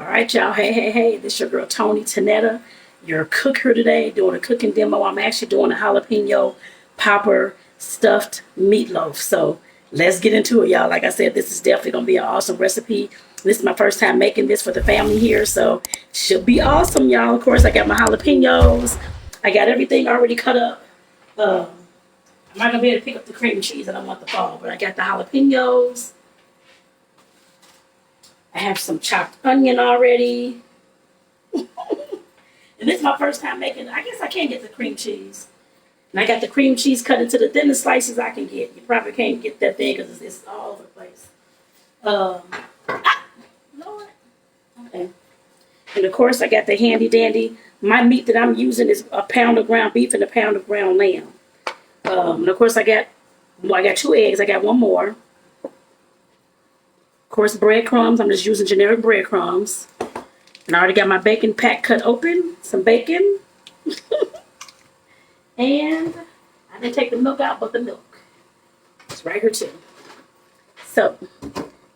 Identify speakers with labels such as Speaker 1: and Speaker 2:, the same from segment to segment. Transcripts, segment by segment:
Speaker 1: All right, y'all. Hey. This your girl, Tonetta, your cooker today, doing a cooking demo. I'm actually doing a jalapeno popper stuffed meatloaf. So let's get into it, y'all. Like I said, this is definitely going to be an awesome recipe. This is my first time making this for the family here, so should be awesome, y'all. Of course, I got my jalapenos. I got everything already cut up. I'm not going to be able to pick up the cream cheese. I don't want the fall, but I got the jalapenos. I have some chopped onion already. And this is my first time making it. I guess I can't get the cream cheese. And I got the cream cheese cut into the thinnest slices I can get. You probably can't get that thing because it's all over the place. Lord. Okay. And of course, I got the handy dandy. My meat that I'm using is a pound of ground beef and a pound of ground lamb. And of course, I got 2 eggs. I got one more. Of course, breadcrumbs. I'm just using generic breadcrumbs. And I already got my bacon pack cut open. Some bacon. And I didn't take the milk out, but the milk. It's right here too. So,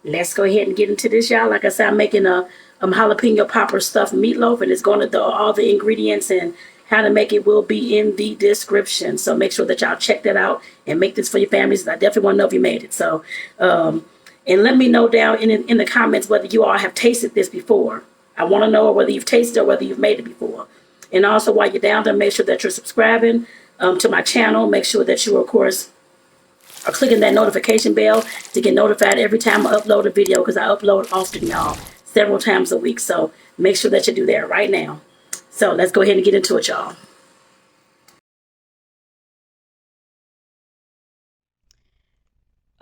Speaker 1: let's go ahead and get into this, y'all. Like I said, I'm making a jalapeno popper stuffed meatloaf. And it's going to, all the ingredients and how to make it will be in the description. So make sure that y'all check that out and make this for your families. I definitely want to know if you made it. So, and let me know down in the comments whether you all have tasted this before. I want to know whether you've tasted it or whether you've made it before. And also, while you're down there, make sure that you're subscribing to my channel. Make sure that you, of course, are clicking that notification bell to get notified every time I upload a video, because I upload often, y'all, several times a week. So make sure that you do that right now. So let's go ahead and get into it, y'all.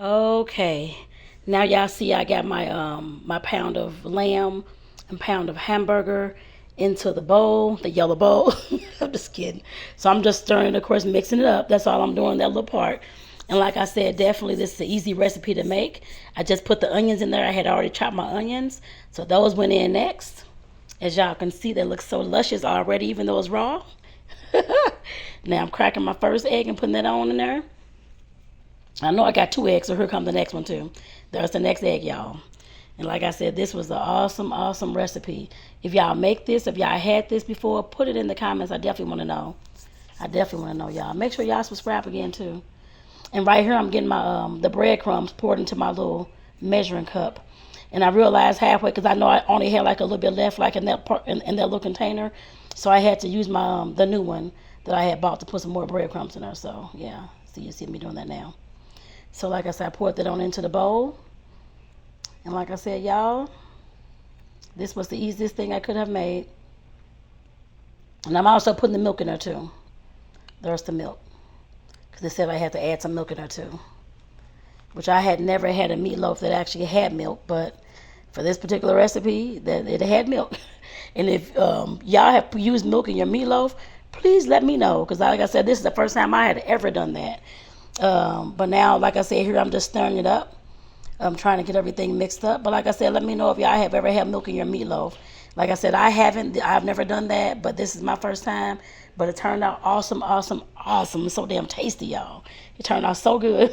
Speaker 1: Okay. Now y'all see I got my my pound of lamb and pound of hamburger into the bowl, the yellow bowl. I'm just kidding. So I'm just stirring, of course, mixing it up. That's all I'm doing, that little part. And like I said, definitely this is an easy recipe to make. I just put the onions in there. I had already chopped my onions. So those went in next. As y'all can see, they look so luscious already, even though it's raw. Now I'm cracking my first egg and putting that on in there. I know I got 2 eggs, so here comes the next one too. There's the next egg, y'all. And like I said, this was an awesome recipe. If y'all make this, if y'all had this before, put it in the comments. I definitely want to know. I definitely want to know, y'all. Make sure y'all subscribe again too. And right here, I'm getting my the breadcrumbs poured into my little measuring cup. And I realized halfway, because I know I only had like a little bit left, like in that part, in that little container. So I had to use my the new one that I had bought to put some more breadcrumbs in there. So yeah, so you see me doing that now. So like I said, I poured that on into the bowl. And like I said, y'all, this was the easiest thing I could have made. And I'm also putting the milk in there too. There's the milk. Because they said I had to add some milk in there too. Which I had never had a meatloaf that actually had milk. But for this particular recipe, that it had milk. And if y'all have used milk in your meatloaf, please let me know. Because like I said, this is the first time I had ever done that. But now, like I said, here I'm just stirring it up. I'm trying to get everything mixed up. But like I said, let me know if y'all have ever had milk in your meatloaf. Like I said, I haven't. I've never done that, but this is my first time. But it turned out awesome. It's so damn tasty, y'all. It turned out so good.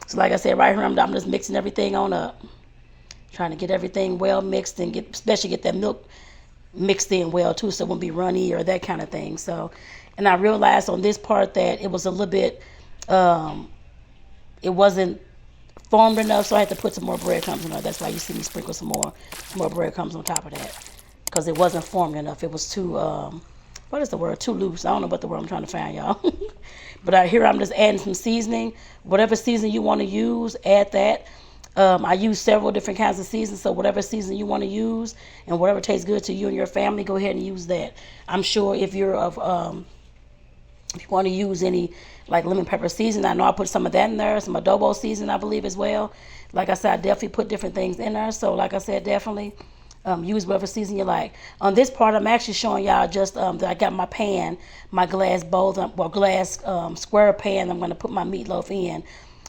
Speaker 1: So like I said, right here, I'm just mixing everything on up. Trying to get everything well mixed and especially get that milk mixed in well too, so it won't be runny or that kind of thing. So, and I realized on this part that it was a little bit, it wasn't formed enough, so I had to put some more breadcrumbs in there. That's why you see me sprinkle some more breadcrumbs on top of that, because it wasn't formed enough. It was too, what is the word? Too loose. I don't know what the word I'm trying to find, y'all. But here I'm just adding some seasoning. Whatever seasoning you want to use, add that. I use several different kinds of seasonings, so whatever seasoning you want to use and whatever tastes good to you and your family, go ahead and use that. I'm sure if you're if you want to use any like lemon pepper seasoning, I know I put some of that in there, some adobo seasoning, I believe, as well. Like I said, I definitely put different things in there. So like I said, definitely use whatever season you like. On this part, I'm actually showing y'all just that I got my pan, my glass bowl, glass square pan I'm going to put my meatloaf in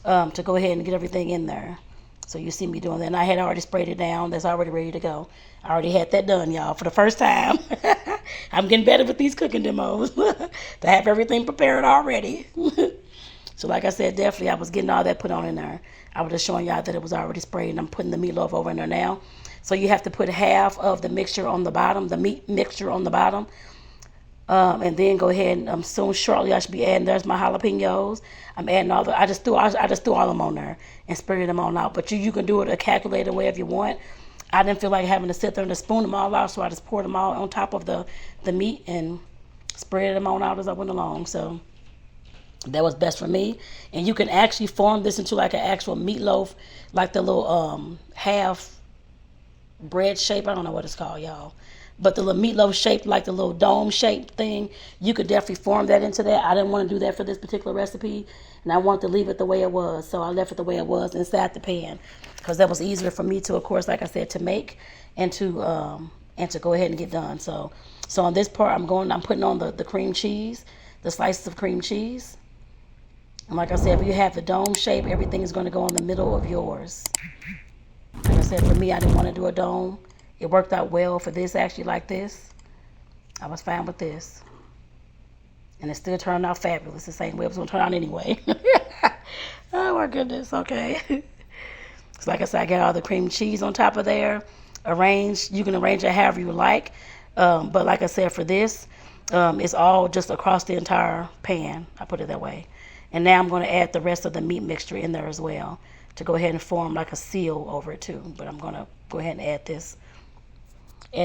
Speaker 1: to go ahead and get everything in there. So you see me doing that. And I had already sprayed it down. That's already ready to go. I already had that done, y'all, for the first time. I'm getting better with these cooking demos to have everything prepared already. So like I said, definitely I was getting all that put on in there. I was just showing y'all that it was already sprayed, and I'm putting the meatloaf over in there now. So you have to put half of the mixture on the bottom, the meat mixture on the bottom. And then go ahead and soon shortly I should be adding, there's my jalapenos. I'm adding all the, I just threw all of them on there and spread them on out. But you can do it a calculated way if you want. I didn't feel like having to sit there and spoon them all out, so I just poured them all on top of the meat and spread them on out as I went along. So that was best for me. And you can actually form this into like an actual meatloaf, like the little half bread shape. I don't know what it's called, y'all. But the little meatloaf shape, like the little dome shaped thing, you could definitely form that into that. I didn't want to do that for this particular recipe, and I wanted to leave it the way it was. So I left it the way it was inside the pan, because that was easier for me to, of course, like I said, to make and to go ahead and get done. So on this part, I'm putting on the cream cheese, the slices of cream cheese. And like I said, if you have the dome shape, everything is going to go in the middle of yours. Like I said, for me, I didn't want to do a dome. It worked out well for this, actually, like this. I was fine with this. And it still turned out fabulous, the same way it was going to turn out anyway. Oh, my goodness. Okay. So like I said, I got all the cream cheese on top of there. Arranged. You can arrange it however you like. But like I said, for this, it's all just across the entire pan. I put it that way. And now I'm going to add the rest of the meat mixture in there as well to go ahead and form like a seal over it too. But I'm going to go ahead and add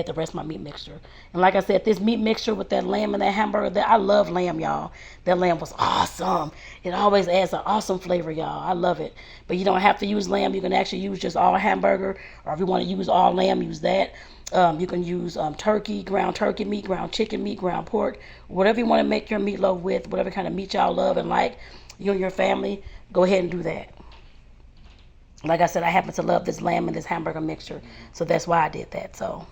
Speaker 1: the rest of my meat mixture. And like I said, this meat mixture with that lamb and that hamburger, I love lamb, y'all. That lamb was awesome. It always adds an awesome flavor, y'all. I love it. But you don't have to use lamb. You can actually use just all hamburger, or if you want to use all lamb, use that. You can use turkey, ground turkey meat, ground chicken meat, ground pork, whatever you want to make your meatloaf with, whatever kind of meat y'all love and like, you and your family, go ahead and do that. Like I said, I happen to love this lamb and this hamburger mixture, so that's why I did that. So,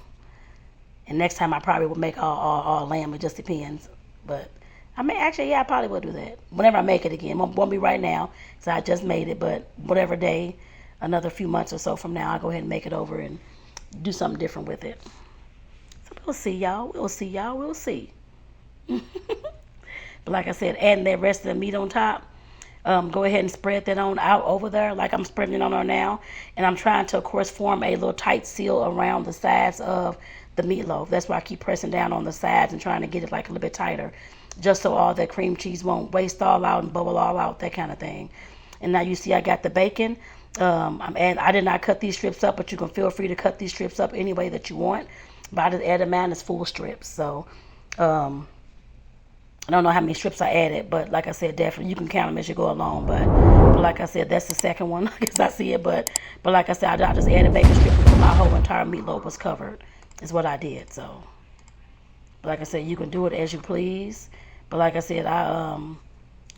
Speaker 1: and next time I probably will make all lamb. It just depends. But I may actually, yeah, I probably will do that whenever I make it again. Won't be right now, so I just made it. But whatever day, another few months or so from now, I'll go ahead and make it over and do something different with it. So we'll see, y'all. We'll see, y'all. We'll see. But like I said, adding that rest of the meat on top. Go ahead and spread that on out over there like I'm spreading it on there now. And I'm trying to, of course, form a little tight seal around the sides of the meatloaf. That's why I keep pressing down on the sides and trying to get it like a little bit tighter, just so all that cream cheese won't waste all out and bubble all out, that kind of thing. And now you see I got the bacon. I did not cut these strips up, but you can feel free to cut these strips up any way that you want. But I just added mine as full strips. So I don't know how many strips I added, but like I said, definitely you can count them as you go along. But like I said, that's the second one. I guess I see it, but like I said, I just added bacon strips until my whole entire meatloaf was covered. Is what I did. So, like I said, you can do it as you please. But like I said, I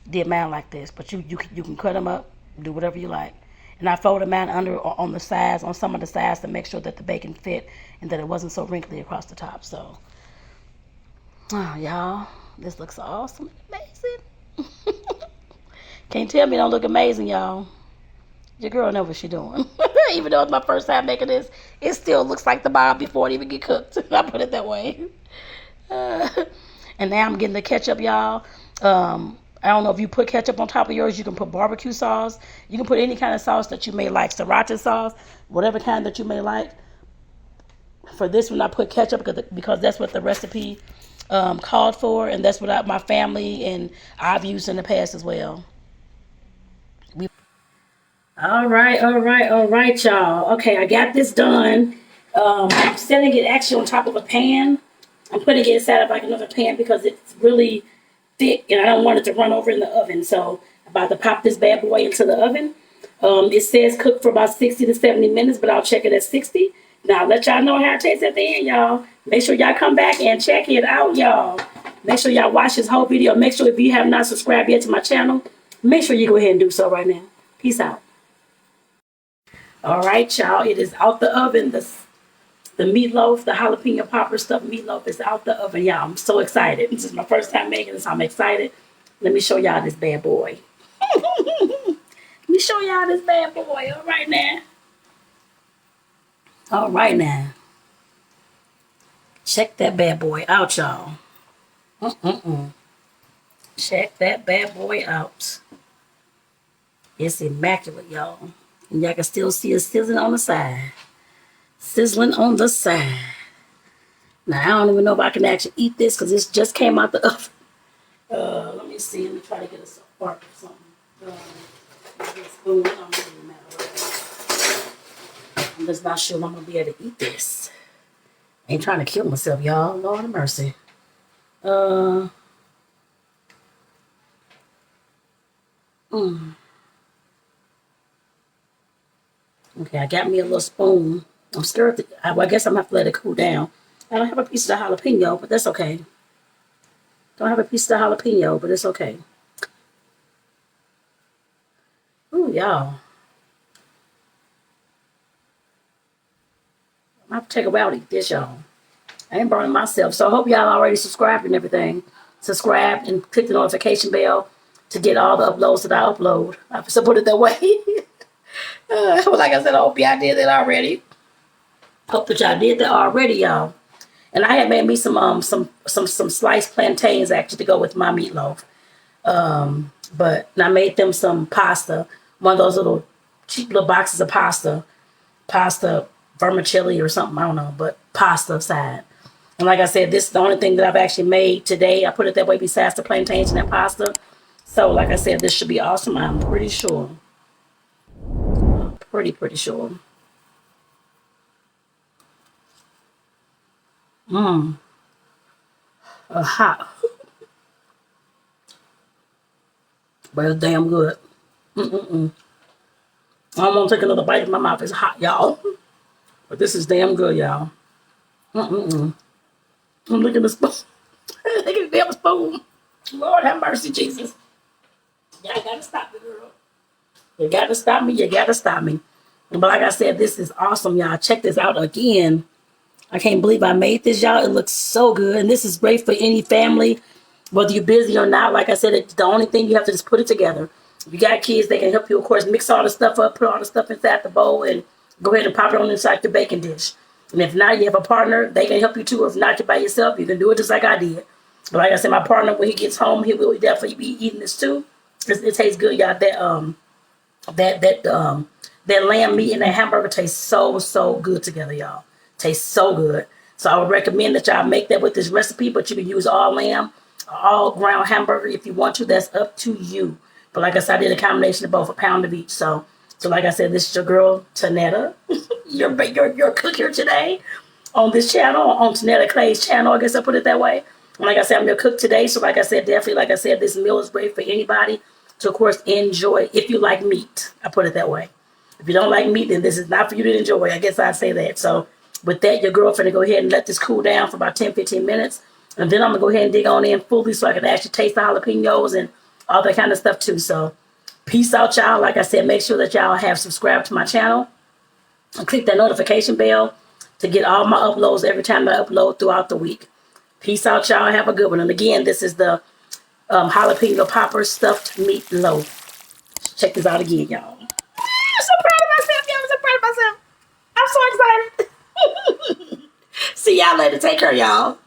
Speaker 1: did mine like this. But you can cut them up, do whatever you like. And I folded mine under on the sides, on some of the sides, to make sure that the bacon fit and that it wasn't so wrinkly across the top. So, oh, y'all. This looks awesome and amazing. Can't tell me it don't look amazing, y'all. Your girl knows what she's doing. Even though it's my first time making this, it still looks like the bomb before it even get cooked. I put it that way. And now I'm getting the ketchup, y'all. I don't know if you put ketchup on top of yours. You can put barbecue sauce. You can put any kind of sauce that you may like. Sriracha sauce, whatever kind that you may like. For this one, I put ketchup because that's what the recipe called for, and that's what my family and I've used in the past as well. All right, y'all. Okay, I got this done. I'm setting it actually on top of a pan. I'm putting it inside of like another pan because it's really thick and I don't want it to run over in the oven. So I'm about to pop this bad boy into the oven. It says cook for about 60 to 70 minutes, but I'll check it at 60. Now, I'll let y'all know how it tastes at the end, y'all. Make sure y'all come back and check it out, y'all. Make sure y'all watch this whole video. Make sure if you have not subscribed yet to my channel, make sure you go ahead and do so right now. Peace out. All right, y'all. It is out the oven. The meatloaf, the jalapeno popper stuffed meatloaf is out the oven, y'all. I'm so excited. This is my first time making this. I'm excited. Let me show y'all this bad boy. Let me show y'all this bad boy. All right, now. All right, now. Check that bad boy out, y'all. Check that bad boy out. It's immaculate, y'all. And y'all can still see it sizzling on the side. sizzling on the side. Now, I don't even know if I can actually eat this because this just came out the oven. Let me see. Let me try to get a spark or something. Get a spoon. I'm just not sure if I'm going to be able to eat this. I ain't trying to kill myself, y'all. Lord have mercy. Okay, I got me a little spoon. I'm scared. I guess I'm going to have to let it cool down. I don't have a piece of the jalapeno, but that's okay. Don't have a piece of the jalapeno, but it's okay. Ooh, y'all. I have to take a while to eat this, y'all. I ain't burning myself. So I hope y'all already subscribed and everything. Subscribe and click the notification bell to get all the uploads that I upload. I have to put it that way. Like I said, I hope y'all did that already. Hope that y'all did that already, y'all. And I had made me some sliced plantains actually to go with my meatloaf. But I made them some pasta, one of those little cheap little boxes of pasta vermicelli or something, I don't know, but pasta side. And like I said, this is the only thing that I've actually made today. I put it that way besides the plantains and that pasta. So like I said, this should be awesome. I'm pretty sure. Pretty sure. Hot. But it's damn good. I don't want to take another bite in my mouth. It's hot, y'all. But this is damn good, y'all. I'm looking at the spoon. Look at the damn spoon. Lord have mercy, Jesus. Y'all gotta stop me, girl. You gotta stop me. You gotta stop me. But like I said, this is awesome, y'all. Check this out again. I can't believe I made this, y'all. It looks so good. And this is great for any family, whether you're busy or not. Like I said, it's the only thing you have to just put it together. If you got kids, they can help you, of course, mix all the stuff up, put all the stuff inside the bowl, and go ahead and pop it on inside your baking dish. And if not, you have a partner, they can help you too. Or if not, you're by yourself, you can do it just like I did. But like I said, my partner, when he gets home, he will definitely be eating this too. It tastes good, y'all. That lamb meat and that hamburger tastes so good together, y'all. Tastes so good. So I would recommend that y'all make that with this recipe, but you can use all lamb, all ground hamburger if you want to. That's up to you. But like I said, I did a combination of both, a pound of each. So like I said, this is your girl, Tonetta. your cook here today on this channel, on Tonetta Clay's channel. I guess I put it that way. And like I said, I'm your cook today. So like I said, definitely, like I said, this meal is great for anybody to, of course, enjoy if you like meat. I put it that way. If you don't like meat, then this is not for you to enjoy. I guess I'd say that. So with that, your girlfriend will go ahead and let this cool down for about 10, 15 minutes. And then I'm going to go ahead and dig on in fully so I can actually taste the jalapenos and all that kind of stuff too. So peace out, y'all. Like I said, make sure that y'all have subscribed to my channel and click that notification bell to get all my uploads every time I upload throughout the week. Peace out, y'all. Have a good one. And again, this is the jalapeno popper stuffed meatloaf. Check this out again, y'all. I'm so proud of myself, y'all. I'm so proud of myself. I'm so excited. See y'all later. Take care, y'all.